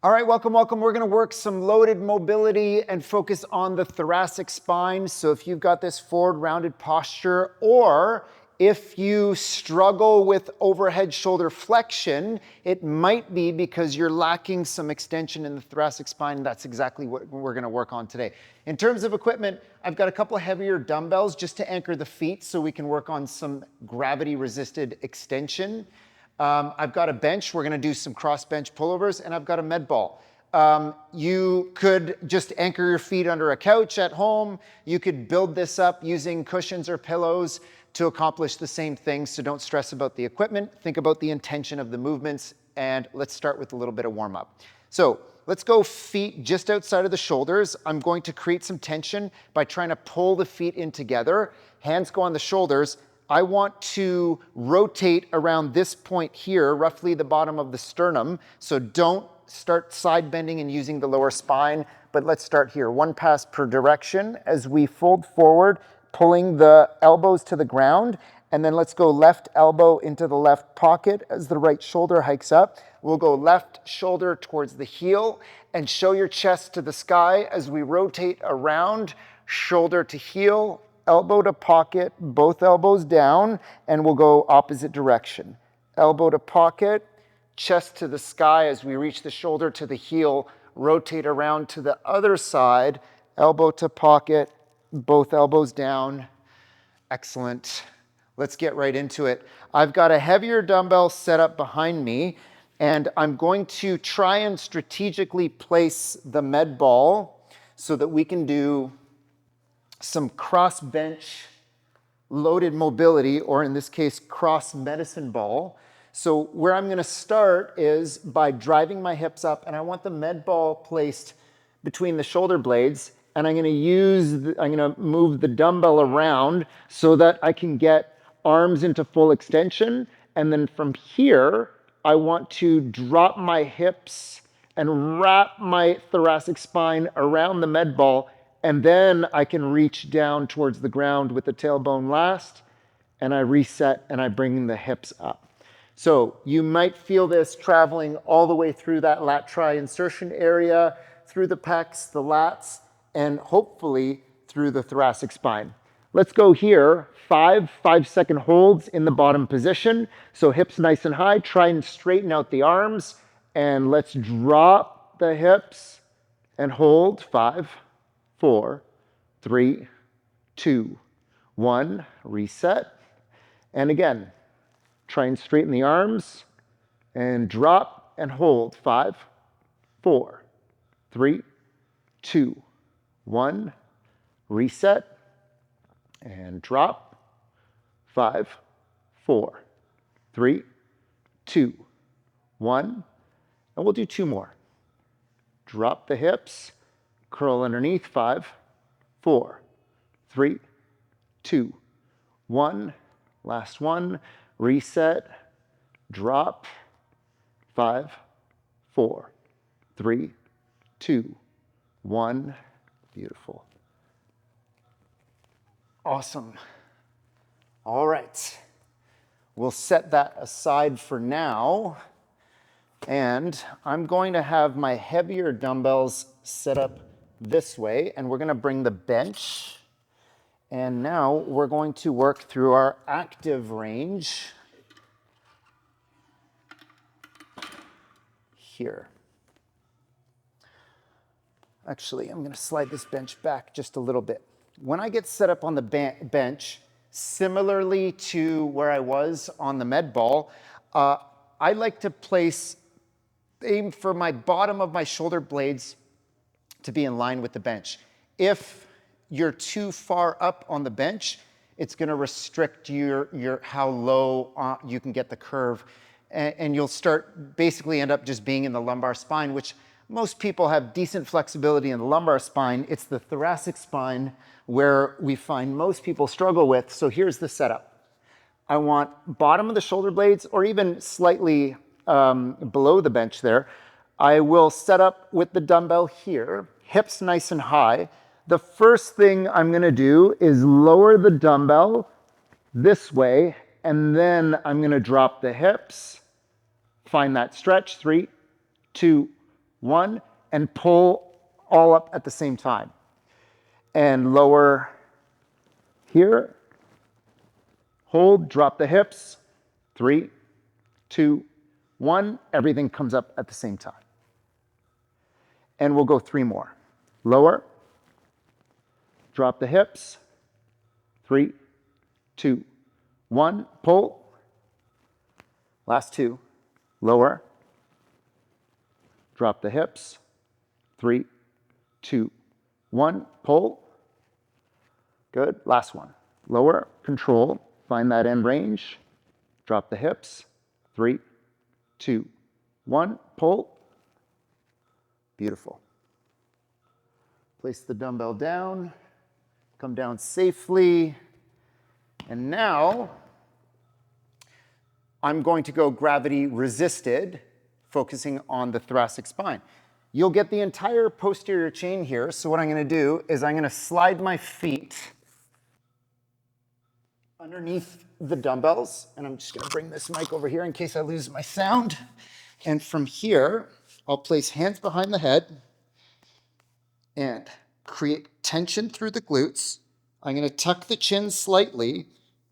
All right, welcome. We're gonna work some loaded mobility and focus on the thoracic spine. So if you've got this forward rounded posture, or if you struggle with overhead shoulder flexion, it might be because you're lacking some extension in the thoracic spine. That's exactly what we're gonna work on today. In terms of equipment, I've got a couple of heavier dumbbells just to anchor the feet so we can work on some gravity resisted extension. I've got a bench. We're going to do some cross bench pullovers, and I've got a med ball. You could just anchor your feet under a couch at home. You could build this up using cushions or pillows to accomplish the same thing. So don't stress about the equipment. Think about the intention of the movements. And let's start with a little bit of warm up. So let's go feet just outside of the shoulders. I'm going to create some tension by trying to pull the feet in together. Hands go on the shoulders. I want to rotate around this point here, roughly the bottom of the sternum. So don't start side bending and using the lower spine, but let's start here. One pass per direction as we fold forward, pulling the elbows to the ground. And then let's go left elbow into the left pocket as the right shoulder hikes up. We'll go left shoulder towards the heel and show your chest to the sky as we rotate around, shoulder to heel, elbow to pocket, both elbows down, and we'll go opposite direction. Elbow to pocket, chest to the sky as we reach the shoulder to the heel, rotate around to the other side, elbow to pocket, both elbows down. Excellent. Let's get right into it. I've got a heavier dumbbell set up behind me, and I'm going to try and strategically place the med ball so that we can do some cross bench loaded mobility, or in this case, cross medicine ball. So where I'm gonna start is by driving my hips up, and I want the med ball placed between the shoulder blades, and I'm gonna move the dumbbell around so that I can get arms into full extension. And then from here, I want to drop my hips and wrap my thoracic spine around the med ball, and then I can reach down towards the ground with the tailbone last, and I reset and I bring the hips up. So you might feel this traveling all the way through that lat tri insertion area, through the pecs, the lats, and hopefully through the thoracic spine. Let's go here, 5-second holds in the bottom position. So hips nice and high, try and straighten out the arms, and let's drop the hips and hold, 5, 4, 3, 2, 1, reset. And again, try and straighten the arms and drop and hold, 5, 4, 3, 2, 1, reset and drop, 5, 4, 3, 2, 1, and we'll do 2 more. Drop the hips, curl underneath, 5, 4, 3, 2, 1, last one, reset, drop, 5, 4, 3, 2, 1, beautiful. Awesome. All right, we'll set that aside for now. And I'm going to have my heavier dumbbells set up this way, and we're going to bring the bench. And now we're going to work through our active range here. Actually, I'm going to slide this bench back just a little bit. When I get set up on the bench, similarly to where I was on the med ball, I like to aim for my bottom of my shoulder blades to be in line with the bench. If you're too far up on the bench, it's going to restrict how low you can get the curve, and you'll basically end up just being in the lumbar spine, which most people have decent flexibility in the lumbar spine. It's the thoracic spine where we find most people struggle with. So here's the setup. I want bottom of the shoulder blades, or even slightly below the bench there. I will set up with the dumbbell here, hips nice and high. The first thing I'm going to do is lower the dumbbell this way, and then I'm going to drop the hips, find that stretch, 3, 2, 1, and pull all up at the same time. And lower here, hold, drop the hips, 3, 2, 1, everything comes up at the same time. And we'll go 3 more. Lower, drop the hips, 3, 2, 1, pull. Last 2, lower, drop the hips, 3, 2, 1, pull. Good, last one. Lower, control, find that end range, drop the hips, 3, 2, 1, pull. Beautiful. Place the dumbbell down, come down safely, and now I'm going to go gravity resisted, focusing on the thoracic spine. You'll get the entire posterior chain here, so what I'm going to do is I'm going to slide my feet underneath the dumbbells, and I'm just going to bring this mic over here in case I lose my sound. And from here, I'll place hands behind the head and create tension through the glutes. I'm going to tuck the chin slightly,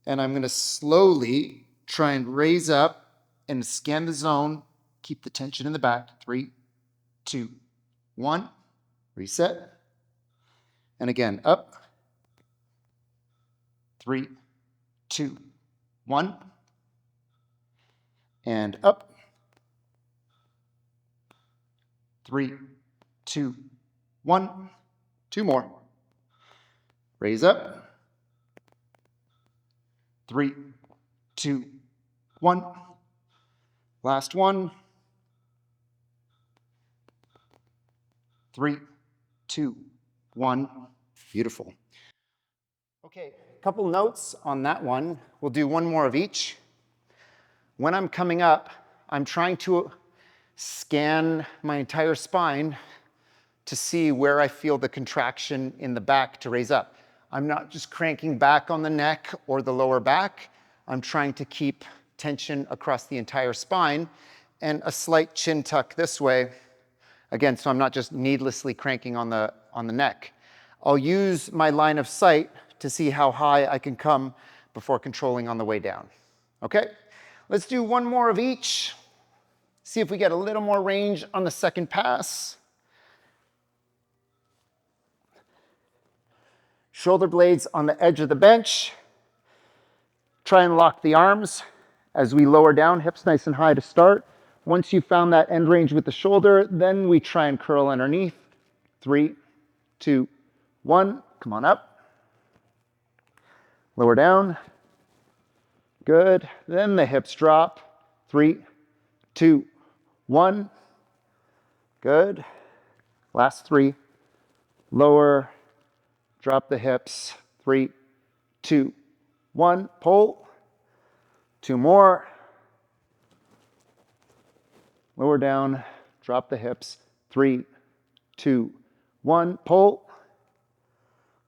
and I'm going to slowly try and raise up and scan the zone. Keep the tension in the back. 3, 2, 1. Reset. And again, up. 3, 2, 1. And up. 3, 2, 1. 2 more. Raise up. 3, 2, 1. Last one. 3, 2, 1. Beautiful. Okay, a couple notes on that one. We'll do one more of each. When I'm coming up, I'm trying to scan my entire spine to see where I feel the contraction in the back to raise up. I'm not just cranking back on the neck or the lower back. I'm trying to keep tension across the entire spine and a slight chin tuck this way. Again, so I'm not just needlessly cranking on the neck. I'll use my line of sight to see how high I can come before controlling on the way down. Okay? Let's do one more of each. See if we get a little more range on the second pass. Shoulder blades on the edge of the bench. Try and lock the arms as we lower down, hips nice and high to start. Once you've found that end range with the shoulder, then we try and curl underneath. 3, 2, 1. Come on up. Lower down. Good. Then the hips drop. 3, 2, 1. Good. Last 3. Lower. Drop the hips. 3, 2, 1. Pull. 2 more. Lower down. Drop the hips. 3, 2, 1. Pull.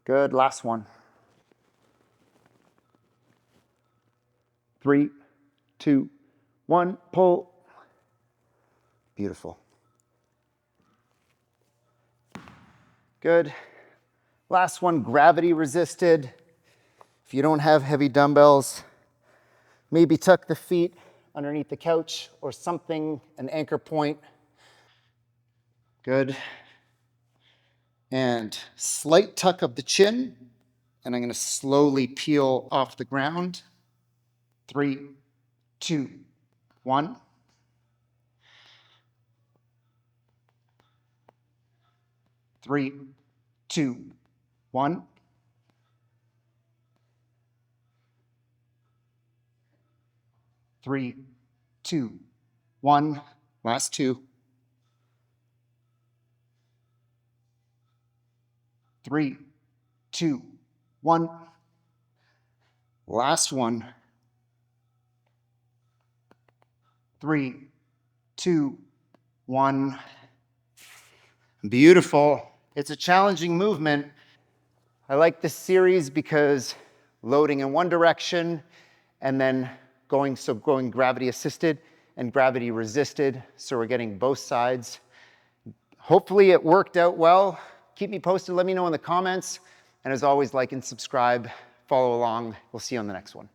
Good. Last one. 3, 2, 1. Pull. Beautiful. Good. Last one, gravity resisted. If you don't have heavy dumbbells, maybe tuck the feet underneath the couch or something, an anchor point. Good. And slight tuck of the chin, and I'm going to slowly peel off the ground. 3, 2, 1. Three, 2, 1. Three, 2, 1. Last 2. 3, 2, 1. Last one. 3, 2, 1. Beautiful. It's a challenging movement. I like this series because loading in one direction and then going gravity assisted and gravity resisted. So we're getting both sides. Hopefully it worked out well. Keep me posted, let me know in the comments. And as always, like and subscribe, follow along. We'll see you on the next one.